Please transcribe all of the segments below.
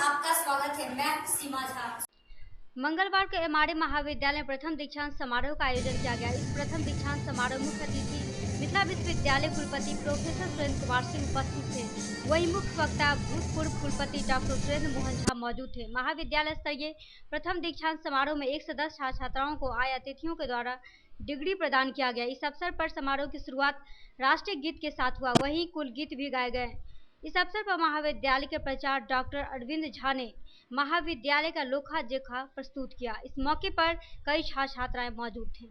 आपका स्वागत है। मैं सीमा झा। मंगलवार को एमआरए महाविद्यालय में प्रथम दीक्षांत समारोह का आयोजन किया गया। इस प्रथम दीक्षांत समारोह मुख्य अतिथि मिथिला विश्वविद्यालय कुलपति प्रोफेसर सुरेंद्र कुमार सिंह उपस्थित थे। वहीं मुख्य वक्ता भूतपूर्व कुलपति डॉक्टर सुरेंद्र मोहन झा मौजूद थे। महाविद्यालय स्तरीय प्रथम दीक्षांत समारोह में 1 से 10 छात्र छात्राओं को आए अतिथियों के द्वारा डिग्री प्रदान किया गया। इस अवसर पर समारोह की शुरुआत राष्ट्रीय गीत के साथ हुआ, वहीं कुल गीत भी गाए गए। इस अवसर पर महाविद्यालय के प्राचार्य डॉक्टर अरविंद झा ने महाविद्यालय का लोखा जोखा प्रस्तुत किया। इस मौके पर कई छात्र छात्राएं मौजूद थे।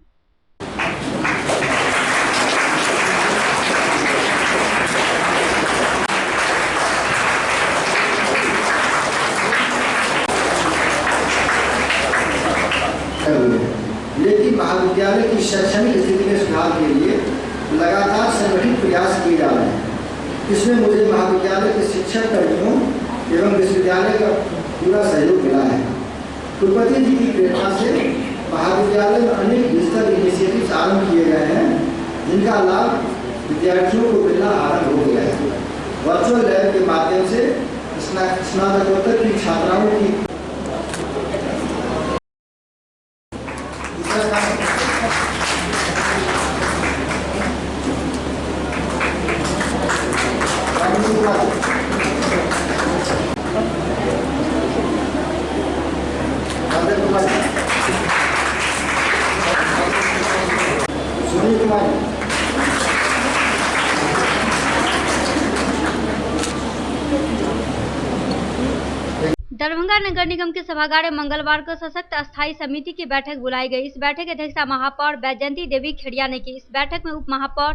लेकिन महाविद्यालय की शैक्षणिक स्थिति में सुधार के लिए लगातार संगठित प्रयास किए जा रहे हैं। इसमें मुझे महाविद्यालय के शिक्षक कर्मियों एवं विश्वविद्यालय का पूरा सहयोग मिला है। कुलपति जी की प्रेरणा से महाविद्यालय में अनेक डिजिटल इनिशिएटिव्स आरंभ किए गए हैं, जिनका लाभ विद्यार्थियों को मिलना आरंभ हो गया है। वर्चुअल लैब के माध्यम से स्नातकोत्तर की छात्राओं की दरभंगा नगर निगम के सभागार में मंगलवार को सशक्त अस्थायी समिति की बैठक बुलाई गई। इस बैठक की अध्यक्षता महापौर बैजयंती देवी खेड़िया ने की। इस बैठक में उप महापौर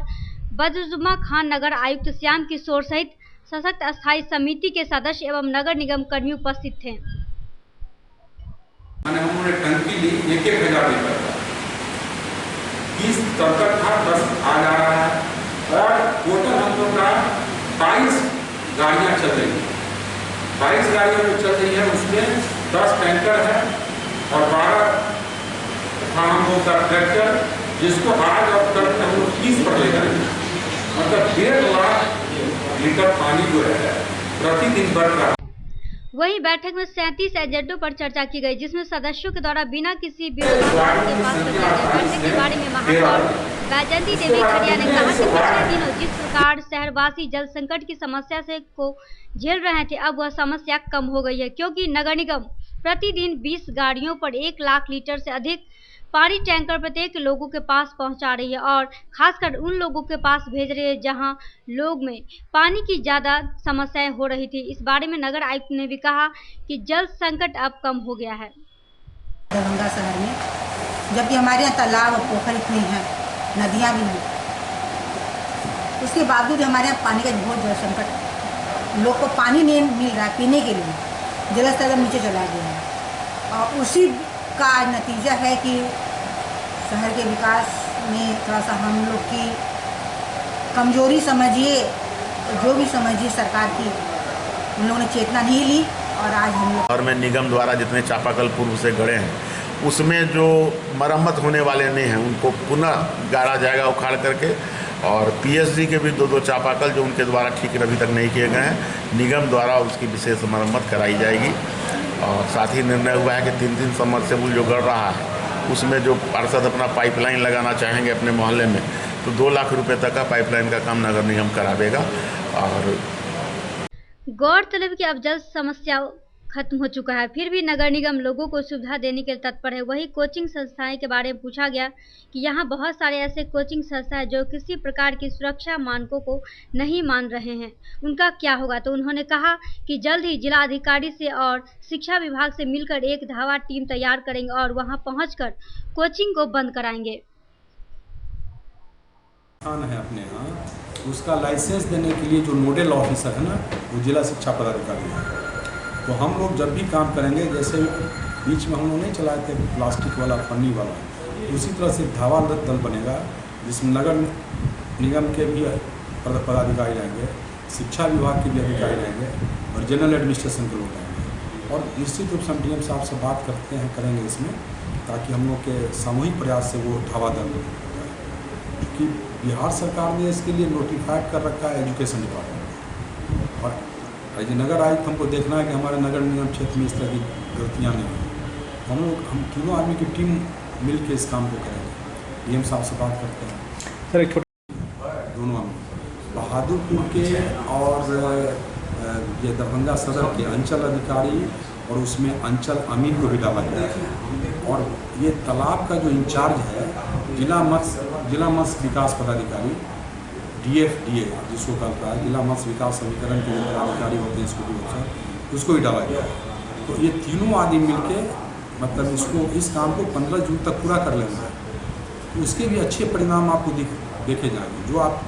बदरुज्जमा खान, नगर आयुक्त श्याम किशोर सहित सशक्त अस्थायी समिति के सदस्य एवं नगर निगम कर्मी उपस्थित थे। हमने टंकी ली 1,000 लीटर, 30 टंकर था, 10 आ जा रहा है और टोटल हम लोग का 22 गाड़ियाँ चल रही हैं। 22 गाड़ियाँ जो चल रही है उसमें 10 टैंकर है और 12 था हम लोग का ट्रैक्टर, जिसको आज और कल हम लोग 30 पर ले जाएंगे। मतलब 1.5 लाख लीटर पानी जो है प्रतिदिन बढ़ रहा है। वहीं बैठक में 37 एजेंडों पर चर्चा की गई, जिसमें सदस्यों के द्वारा बिना किसी विरोधाभास के पास कर दिया गया। बैठक के बारे में महापौर बैजयंती देवी खेड़िया ने कहा कि पिछले दिनों जिस प्रकार शहरवासी जल संकट की समस्या से को झेल रहे थे, अब वह समस्या कम हो गई है, क्योंकि नगर निगम प्रतिदिन 20 गाड़ियों पर 1 लाख लीटर से अधिक पानी टैंकर प्रत्येक लोगों के पास पहुंचा रही है और खासकर उन लोगों के पास भेज रही है जहां लोग में पानी की ज़्यादा समस्याएं हो रही थी। इस बारे में नगर आयुक्त ने भी कहा कि जल संकट अब कम हो गया है। दरभंगा शहर में जबकि हमारे यहाँ तालाब और पोखर इतने हैं, नदियाँ भी हैं, उसके बावजूद हमारे यहाँ पानी का बहुत बड़ा संकट, लोग को पानी नहीं मिल रहा है पीने के लिए, जलस्तर नीचे चला गया है। और उसी का नतीजा है कि शहर के विकास में थोड़ा सा हम लोग की कमजोरी समझिए, जो भी समझिए सरकार की, उन लोगों ने चेतना नहीं ली और आज हम लोग और में निगम द्वारा जितने चापाकल पूर्व से गड़े हैं उसमें जो मरम्मत होने वाले नहीं हैं उनको पुनः गाड़ा जाएगा उखाड़ करके, और पीएचडी के भी 2 चापाकल जो उनके द्वारा ठीक अभी तक नहीं किए गए हैं, निगम द्वारा उसकी विशेष मरम्मत कराई जाएगी। और साथ ही निर्णय हुआ है कि 3 सबमर्सिबल जो गड़ रहा है उसमें जो पार्षद अपना पाइपलाइन लगाना चाहेंगे अपने मोहल्ले में, तो 2 लाख रुपए तक का पाइपलाइन का काम नगर निगम करावेगा। और गौरतलब कि अब जल समस्या खत्म हो चुका है, फिर भी नगर निगम लोगों को सुविधा देने के लिए तत्पर है। वहीं कोचिंग संस्थाएं के बारे में पूछा गया कि यहाँ बहुत सारे ऐसे कोचिंग संस्थाएं जो किसी प्रकार की सुरक्षा मानकों को नहीं मान रहे हैं, उनका क्या होगा। तो उन्होंने कहा कि जल्द ही जिला अधिकारी से और शिक्षा विभाग से मिलकर एक धावा टीम तैयार करेंगे और वहाँ पहुँचकर कोचिंग को बंद कराएंगे। है अपने यहाँ उसका लाइसेंस देने के लिए जो नोडल ऑफिसर है ना, वो जिला शिक्षा पदाधिकारी है। तो हम लोग जब भी काम करेंगे, जैसे बीच में हम लोग नहीं चलाए थे प्लास्टिक वाला पन्नी वाला, उसी तरह से धावा दल बनेगा जिसमें नगर निगम के भी पदाधिकारी रहेंगे, शिक्षा विभाग के भी अधिकारी रहेंगे और जनरल एडमिनिस्ट्रेशन के लोग रहेंगे। और निश्चित रूप से हम डीएम साहब से बात करेंगे इसमें, ताकि हम लोग के सामूहिक प्रयास से वो धावा दल कि बिहार सरकार ने इसके लिए नोटिफाइड कर रखा है एजुकेशन डिपार्टमेंट, और एज नगर आयुक्त हमको देखना है कि हमारे नगर निगम क्षेत्र में इस तरह की गलतियाँ नहीं हों। हम तीनों आदमी की टीम मिल के इस काम को करेंगे। डीएम साहब से बात करते हैं सर। एक दोनों हम बहादुरपुर के और ये दरभंगा सदर के अंचल अधिकारी और उसमें अंचल अमीन को भी डाला गया है। और ये तालाब का जो इंचार्ज है जिला मत्स्य विकास पदाधिकारी DFDA जिसको कहता है जिला मत्स्य विकास समीकरण के जो पदाधिकारी होते हैं इसको भी उसको भी डाला गया है। तो ये तीनों आदमी मिलके मतलब इस काम को 15 जून तक पूरा कर लेना है। तो इसके भी अच्छे परिणाम आपको देखे जाएंगे। जो आप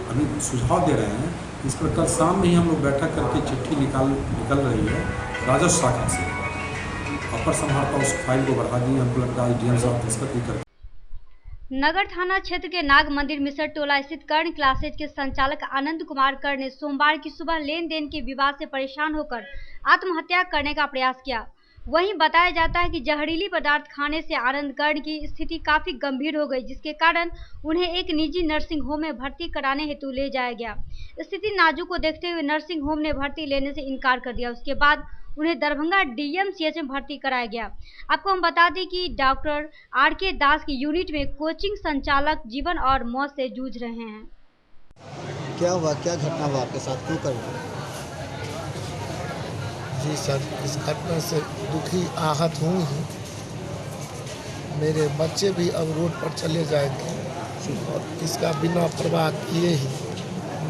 अभी सुझाव दे रहे हैं इस पर कल शाम में ही हम लोग बैठक करके चिट्ठी निकल रही है राजस्व शाखा से। अपर संभालता उस फाइल को बढ़ा दी। हमको लगता है डीएम साहब दस्तखत भी कर। नगर थाना क्षेत्र के नाग मंदिर मिसर टोला स्थित कर्ण क्लासेज के संचालक आनंद कुमार कर्ण ने सोमवार की सुबह लेन देन के विवाद से परेशान होकर आत्महत्या करने का प्रयास किया। वहीं बताया जाता है कि जहरीली पदार्थ खाने से आनंद कर्ण की स्थिति काफी गंभीर हो गई, जिसके कारण उन्हें एक निजी नर्सिंग होम में भर्ती कराने हेतु ले जाया गया। स्थिति नाजुक को देखते हुए नर्सिंग होम ने भर्ती लेने से इनकार कर दिया। उसके बाद उन्हें दरभंगा DMCH में भर्ती कराया गया। आपको हम बता दें कि डॉक्टर RK दास की यूनिट में कोचिंग संचालक जीवन और मौत से जूझ रहे हैं। क्या हुआ, क्या घटना हुआ आपके साथ, क्यों कर रहे? जी सर, इस घटना से दुखी आहत हूँ ही। मेरे बच्चे भी अब रोड पर चले जाएंगे और इसका बिना परवाह किए ही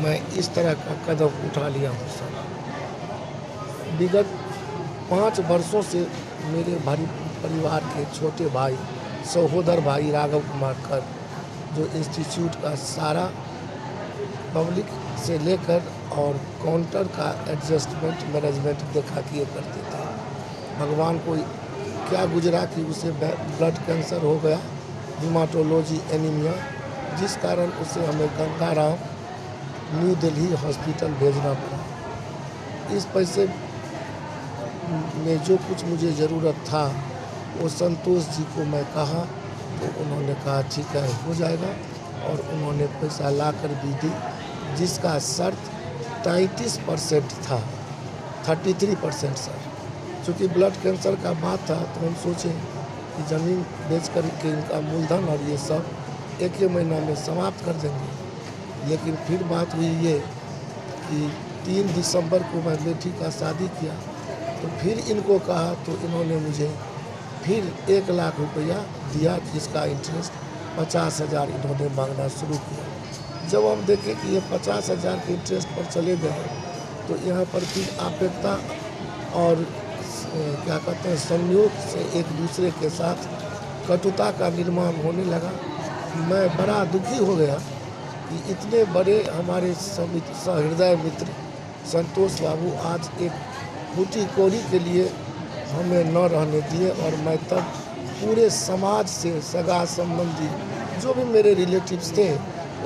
मैं इस तरह का कदम उठा लिया हूँ सर। विगत 5 वर्षों से मेरे भारी परिवार के छोटे भाई सहोदर भाई राघव कुमार कर जो इंस्टीट्यूट का सारा पब्लिक से लेकर और काउंटर का एडजस्टमेंट मैनेजमेंट देखा किए करते थे। भगवान को क्या गुजरा कि उसे ब्लड कैंसर हो गया, हीमाटोलॉजी एनीमिया, जिस कारण उसे हमें गंगाराम न्यू दिल्ली हॉस्पिटल भेजना पड़ा। इस पैसे में जो कुछ मुझे ज़रूरत था वो संतोष जी को मैं कहा तो उन्होंने कहा ठीक है हो जाएगा, और उन्होंने पैसा ला कर भी दी, जिसका शर्त 33% था, 33% सर। चूँकि ब्लड कैंसर का बात था तो हम सोचे कि ज़मीन बेच कर के इनका मूलधन और ये सब 1 महीना में समाप्त कर देंगे। लेकिन फिर बात हुई ये कि 3 दिसंबर को मैं बेटी का शादी किया तो फिर इनको कहा तो इन्होंने मुझे फिर 1 लाख रुपया दिया, जिसका इंटरेस्ट 50,000 इन्होंने मांगना शुरू किया। जब हम देखें कि ये 50,000 के इंटरेस्ट पर चले गए तो यहाँ पर फिर अपेक्षा और क्या कहते हैं संयोग से एक दूसरे के साथ कटुता का निर्माण होने लगा। मैं बड़ा दुखी हो गया कि इतने बड़े हमारे सहृदय मित्र संतोष बाबू आज एक फूटी कोड़ी के लिए हमें न रहने दिए, और मैं तब पूरे समाज से सगा संबंधी जो भी मेरे रिलेटिव्स थे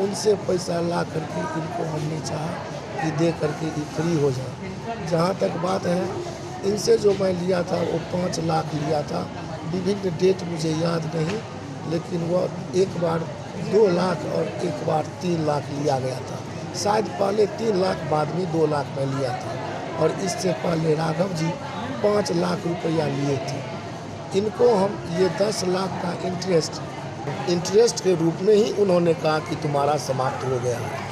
उनसे पैसा ला करके इनको हमने चाहा कि दे करके ये फ्री हो जाए। जहाँ तक बात है इनसे जो मैं लिया था वो 5 लाख लिया था, विभिन्न डेट मुझे याद नहीं, लेकिन वह एक बार 2 लाख और एक बार 3 लाख लिया गया था। शायद पहले 3 लाख बाद में 2 लाख में लिया था, और इससे पहले राघव जी 5 लाख रुपया लिए थे। इनको हम ये 10 लाख का इंटरेस्ट के रूप में ही उन्होंने कहा कि तुम्हारा समाप्त हो गया है।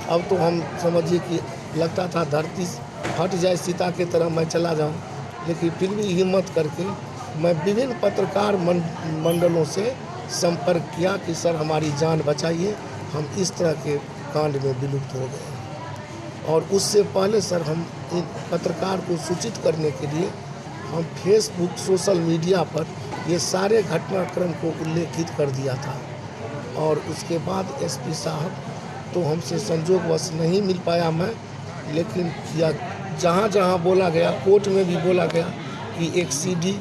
अब तो हम समझिए कि लगता था धरती फट जाए सीता के तरह मैं चला जाऊं, लेकिन फिर भी हिम्मत करके मैं विभिन्न पत्रकार मंडलों से संपर्क किया कि सर हमारी जान बचाइए, हम इस तरह के कांड में विलुप्त हो गए। और उससे पहले सर हम इन पत्रकार को सूचित करने के लिए हम फेसबुक सोशल मीडिया पर ये सारे घटनाक्रम को उल्लेखित कर दिया था, और उसके बाद SP साहब तो हमसे संजोगवश नहीं मिल पाया मैं, लेकिन या जहाँ जहाँ बोला गया, कोर्ट में भी बोला गया कि एक CD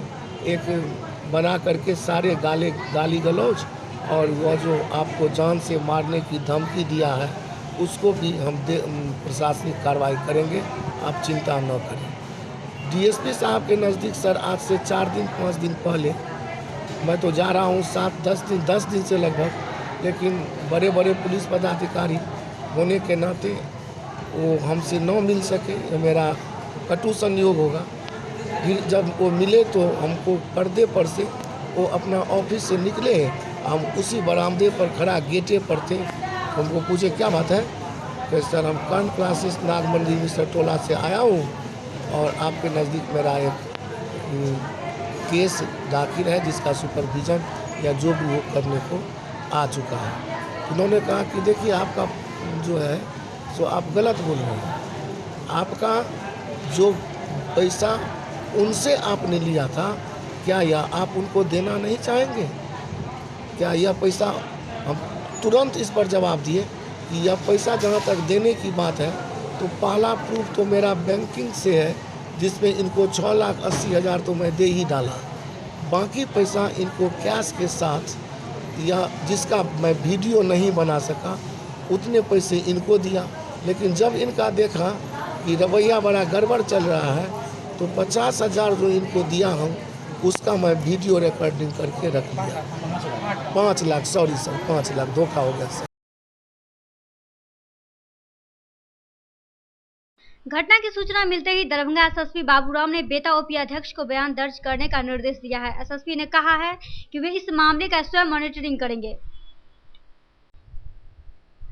एक बना करके सारे गाली गलौज और वह जो आपको जान से मारने की धमकी दिया है उसको भी हम प्रशासनिक कार्रवाई करेंगे, आप चिंता न करें। DSP साहब के नज़दीक सर आज से 4-5 दिन पहले मैं तो जा रहा हूँ 10 दिन से लगभग, लेकिन बड़े बड़े पुलिस पदाधिकारी होने के नाते वो हमसे न मिल सके। मेरा कटु संयोग होगा। फिर जब वो मिले तो हमको पर्दे पर से वो अपना ऑफिस से निकले, हम उसी बरामदे पर खड़ा गेटे पर थे। हमको पूछे क्या बात है, कि सर हम कर्ण क्लासेस नागमंडी मिश्र टोला से आया हूँ और आपके नज़दीक मेरा एक केस दाखिल है जिसका सुपरविज़न या जो भी वो करने को आ चुका है। उन्होंने कहा कि देखिए आपका जो है सो आप गलत बोल रहे हैं। आपका जो पैसा उनसे आपने लिया था, क्या यह आप उनको देना नहीं चाहेंगे? क्या यह पैसा, हम तुरंत इस पर जवाब दिए कि यह पैसा जहाँ तक देने की बात है तो पहला प्रूफ तो मेरा बैंकिंग से है, जिसमें इनको 6,80,000 तो मैं दे ही डाला। बाकी पैसा इनको कैश के साथ या जिसका मैं वीडियो नहीं बना सका उतने पैसे इनको दिया। लेकिन जब इनका देखा कि रवैया बड़ा गड़बड़ चल रहा है तो 50,000 जो इनको दिया हम उसका मैं वीडियो रिकॉर्डिंग करके रख लिया। 5 लाख, सॉरी सर, 5 लाख धोखा हो गया सर। घटना की सूचना मिलते ही दरभंगा एसएसपी बाबूराम ने बेता ओपी अध्यक्ष को बयान दर्ज करने का निर्देश दिया है। एसएसपी ने कहा है कि वे इस मामले का स्वयं मॉनिटरिंग करेंगे।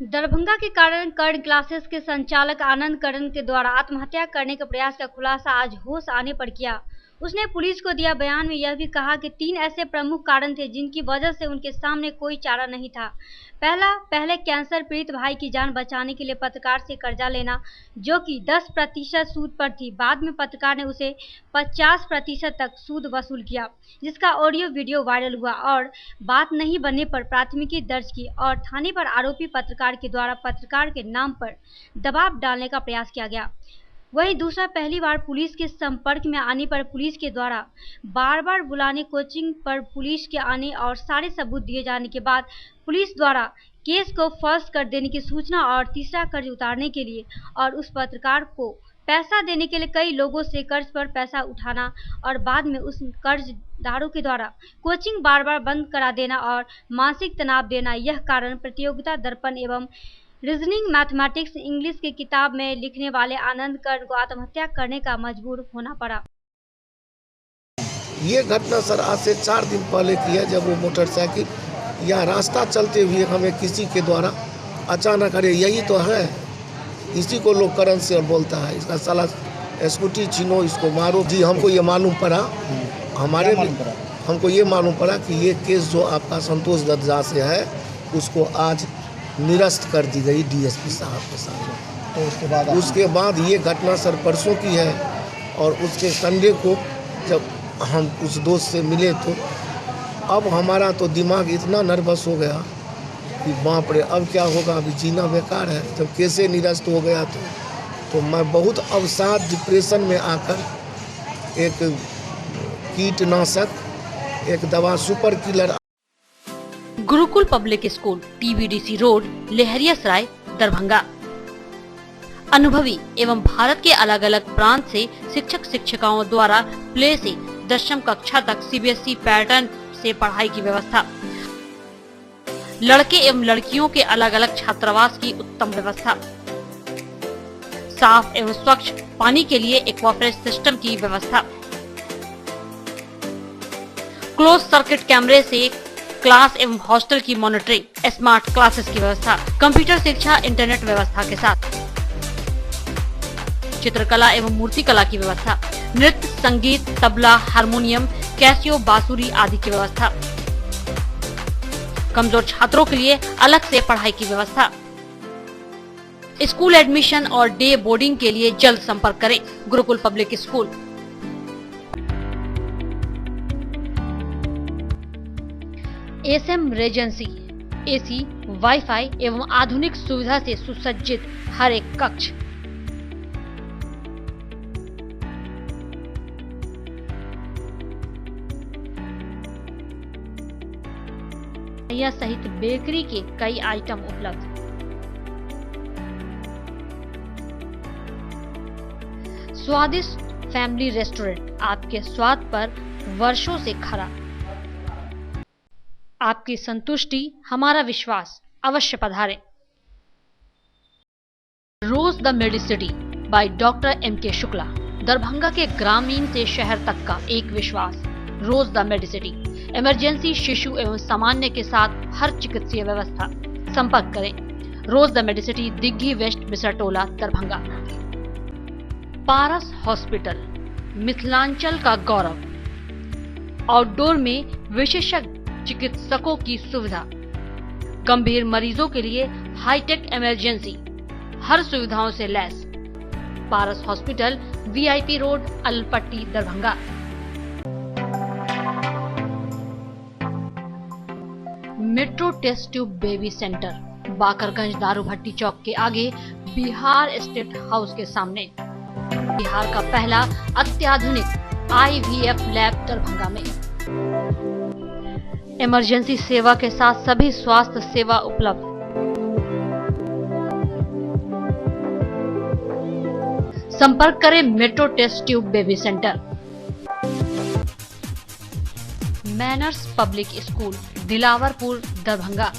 दरभंगा के कारण कर्ण क्लासेस के संचालक आनंद कर्ण के द्वारा आत्महत्या करने के प्रयास का खुलासा आज होश आने पर किया। उसने पुलिस को दिया बयान में यह भी कहा कि 3 ऐसे प्रमुख कारण थे जिनकी वजह से उनके सामने कोई चारा नहीं था। पहले कैंसर पीड़ित भाई की जान बचाने के लिए पत्रकार से कर्जा लेना, जो कि 10% सूद पर थी। बाद में पत्रकार ने उसे 50% तक सूद वसूल किया, जिसका ऑडियो वीडियो वायरल हुआ और बात नहीं बनने पर प्राथमिकी दर्ज की और थाने पर आरोपी पत्रकार के द्वारा पत्रकार के नाम पर दबाव डालने का प्रयास किया गया। वहीं दूसरा, पहली बार पुलिस के संपर्क में आने पर पुलिस के द्वारा बार-बार बुलाने, कोचिंग पर पुलिस के आने और सारे सबूत दिए जाने के बाद पुलिस द्वारा केस को फर्स्ट कर देने की सूचना। और तीसरा, कर्ज उतारने के लिए और उस पत्रकार को पैसा देने के लिए कई लोगों से कर्ज पर पैसा उठाना और बाद में उस कर्जदारों के द्वारा कोचिंग बार-बार बंद करा देना और मानसिक तनाव देना। यह कारण प्रतियोगिता दर्पण एवं रीजनिंग, मैथमेटिक्स, इंग्लिश की किताब में लिखने वाले आनंद कर्ण को आत्महत्या करने का मजबूर होना पड़ा। ये घटना सर आज से 4 दिन पहले की है, जब वो मोटरसाइकिल या रास्ता चलते हुए हमें किसी के द्वारा अचानक, अरे यही तो है, इसी को लोग करण से बोलता है, इसका साला स्कूटी छीनो, इसको मारो। जी हमको ये मालूम पड़ा, हमको ये मालूम पड़ा कि ये केस जो आपका संतोष दत्त से है उसको आज निरस्त कर दी गई डीएसपी साहब के साथ। तो उसके बाद ये घटना सर परसों की है और उसके संडे को जब हम उस दोस्त से मिले तो अब हमारा तो दिमाग इतना नर्वस हो गया कि बाप रे अब क्या होगा, अभी जीना बेकार है। जब केसे निरस्त हो गया तो मैं बहुत अवसाद, डिप्रेशन में आकर एक कीटनाशक, एक दवा super killer. Gurukul public school, TBDC road, Laheriasarai, Darbhanga. अनुभवी एवं भारत के अलग अलग प्रांत से शिक्षक शिक्षिकाओं द्वारा प्ले से 10वीं कक्षा तक सीबीएसई पैटर्न से पढ़ाई की व्यवस्था। लड़के एवं लड़कियों के अलग अलग छात्रावास की उत्तम व्यवस्था। साफ एवं स्वच्छ पानी के लिए एक्वाफरेज सिस्टम की व्यवस्था। क्लोज सर्किट कैमरे से क्लास एवं हॉस्टल की मॉनिटरिंग, स्मार्ट क्लासेस की व्यवस्था, कंप्यूटर शिक्षा, इंटरनेट व्यवस्था के साथ चित्रकला एवं मूर्तिकला की व्यवस्था, नृत्य, संगीत, तबला, हारमोनियम, कैसियो, बांसुरी आदि की व्यवस्था। कमजोर छात्रों के लिए अलग से पढ़ाई की व्यवस्था। स्कूल एडमिशन और डे बोर्डिंग के लिए जल्द संपर्क करें Gurukul public school. SM Regency, AC, WiFi एवं आधुनिक सुविधा से सुसज्जित हर एक कक्ष। सहित बेकरी के कई आइटम उपलब्ध। स्वादिष्ट फैमिली रेस्टोरेंट, आपके स्वाद पर वर्षों से खरा। आपकी संतुष्टि हमारा विश्वास, अवश्य पधारें। Rose the Medicity by doctor M K Shukla, Darbhanga के ग्रामीण से शहर तक का एक विश्वास, रोज द मेडिसिटी। इमरजेंसी, शिशु एवं सामान्य के साथ हर चिकित्सीय व्यवस्था। संपर्क करें Rose the Medicity, Digghi west, Bisartola, Darbhanga. Paras hospital, Mithilanchal का गौरव। आउटडोर में विशेषज्ञ चिकित्सकों की सुविधा, गंभीर मरीजों के लिए हाईटेक इमरजेंसी, हर सुविधाओं से लैस। Paras hospital, VIP road, Alalpatti, Darbhanga. Metro test tube baby centre, Bakarganj, Darubhatti चौक के आगे, बिहार स्टेट हाउस के सामने। बिहार का पहला अत्याधुनिक IVF लैब दरभंगा में। इमरजेंसी सेवा के साथ सभी स्वास्थ्य सेवा उपलब्ध। संपर्क करें metro test tube baby centre. Manners public school, Dilawarpur, Darbhanga.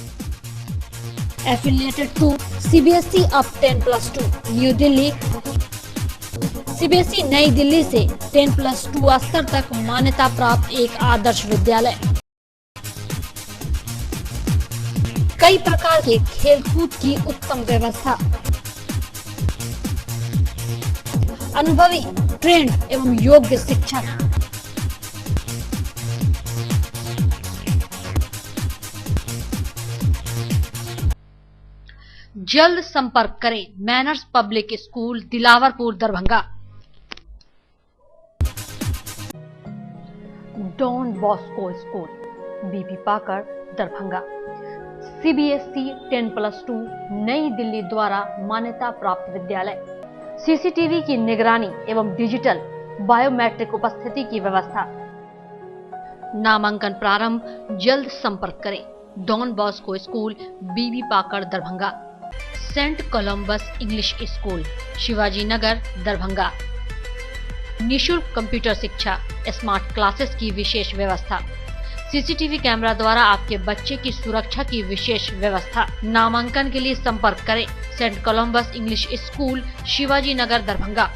Affiliated to CBSE up 10+2, New Delhi. CBSE नई दिल्ली से 10+2 स्तर तक मान्यता प्राप्त एक आदर्श विद्यालय। कई प्रकार के खेलकूद की उत्तम व्यवस्था। अनुभवी, ट्रेंड एवं योग्य शिक्षक। जल्द संपर्क करें Manners public school, Dilawarpur, Darbhanga. Don Bosco school, Bibi Pakar, Darbhanga. CBSE 10+2 नई दिल्ली द्वारा मान्यता प्राप्त विद्यालय। CCTV की निगरानी एवं डिजिटल बायोमेट्रिक उपस्थिति की व्यवस्था। नामांकन प्रारंभ, जल्द संपर्क करें don Bosco school, Bibi Pakar, Darbhanga. Saint Columbus English school, Shivaji Nagar, Darbhanga. निशुल्क कंप्यूटर शिक्षा, स्मार्ट क्लासेस की विशेष व्यवस्था। CCTV कैमरा द्वारा आपके बच्चे की सुरक्षा की विशेष व्यवस्था। नामांकन के लिए संपर्क करें Saint Columbus English school, Shivaji Nagar, Darbhanga.